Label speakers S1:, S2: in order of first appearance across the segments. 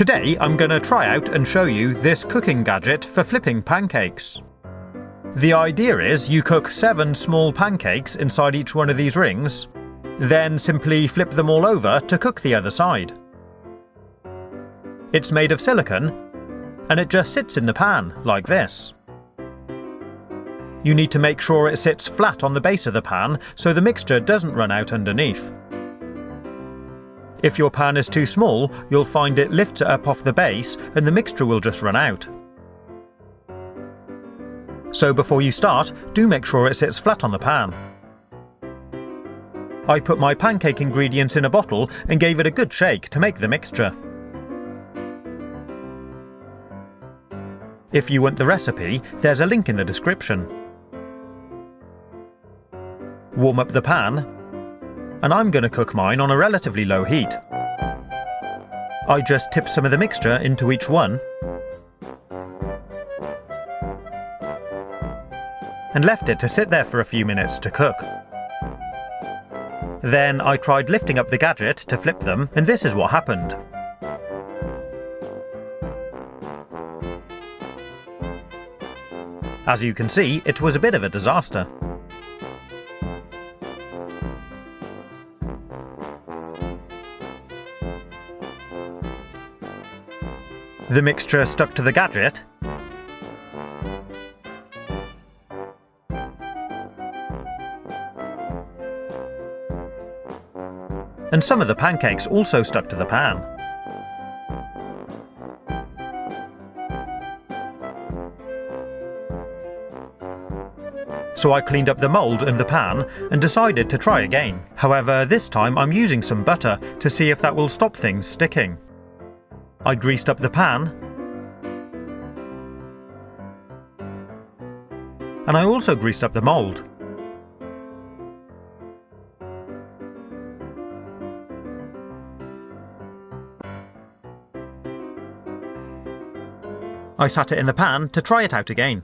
S1: Today I'm going to try out and show you this cooking gadget for flipping pancakes. The idea is you cook 7 small pancakes inside each one of these rings, then simply flip them all over to cook the other side. It's made of silicone, and it just sits in the pan, like this. You need to make sure it sits flat on the base of the pan so the mixture doesn't run out underneath. If your pan is too small, you'll find it lifts it up off the base and the mixture will just run out. So before you start, do make sure it sits flat on the pan. I put my pancake ingredients in a bottle and gave it a good shake to make the mixture. If you want the recipe, there's a link in the description. Warm up the pan, and I'm going to cook mine on a relatively low heat. I just tip some of the mixture into each one and left it to sit there for a few minutes to cook. Then I tried lifting up the gadget to flip them, and this is what happened. As you can see, it was a bit of a disaster. The mixture stuck to the gadget, and some of the pancakes also stuck to the pan. So I cleaned up the mould and the pan and decided to try again. However, this time I'm using some butter to see if that will stop things sticking. I greased up the pan, and I also greased up the mould. I sat it in the pan to try it out again.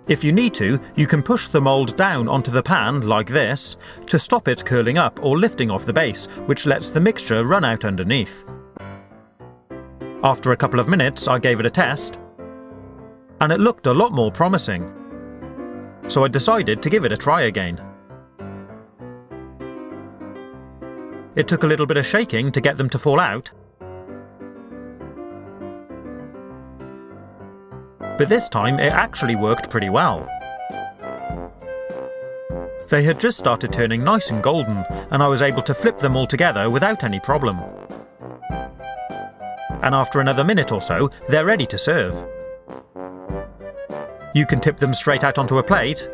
S1: If you need to, you can push the mould down onto the pan like this to stop it curling up or lifting off the base, which lets the mixture run out underneath. After a couple of minutes, I gave it a test, and it looked a lot more promising. So I decided to give it a try again. It took a little bit of shaking to get them to fall out, but this time it actually worked pretty well. They had just started turning nice and golden, and I was able to flip them all together without any problem. And after another minute or so, they're ready to serve. You can tip them straight out onto a plate,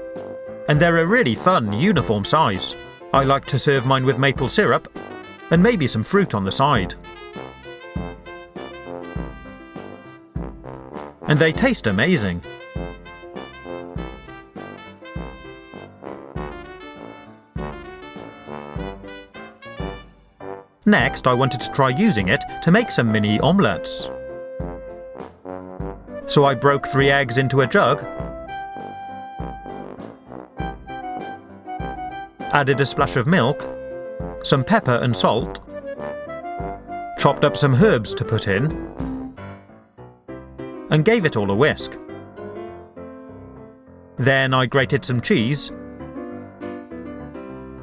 S1: and they're a really fun, uniform size. I like to serve mine with maple syrup, and maybe some fruit on the side. And they taste amazing. Next, I wanted to try using it to make some mini omelettes. So I broke 3 eggs into a jug, added a splash of milk, some pepper and salt, chopped up some herbs to put in, and gave it all a whisk. Then I grated some cheese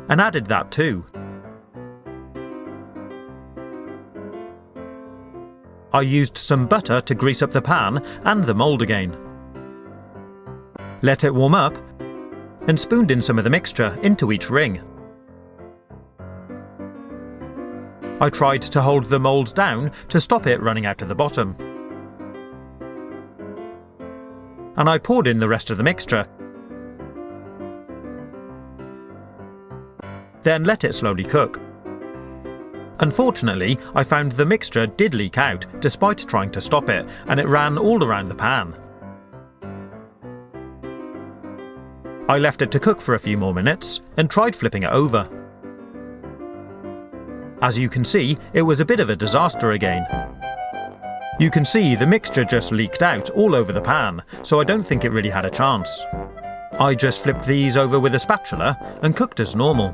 S1: and added that too. I used some butter to grease up the pan and the mould again. Let it warm up and spooned in some of the mixture into each ring. I tried to hold the mould down to stop it running out of the bottom. And I poured in the rest of the mixture. Then let it slowly cook. Unfortunately, I found the mixture did leak out despite trying to stop it, and it ran all around the pan. I left it to cook for a few more minutes and tried flipping it over. As you can see, it was a bit of a disaster again. You can see the mixture just leaked out all over the pan, so I don't think it really had a chance. I just flipped these over with a spatula and cooked as normal.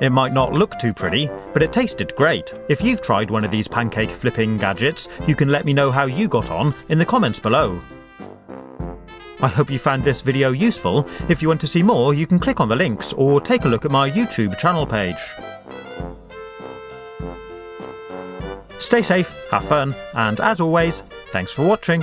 S1: It might not look too pretty, but it tasted great. If you've tried one of these pancake flipping gadgets, you can let me know how you got on in the comments below. I hope you found this video useful. If you want to see more, you can click on the links or take a look at my YouTube channel page. Stay safe, have fun, and as always, thanks for watching.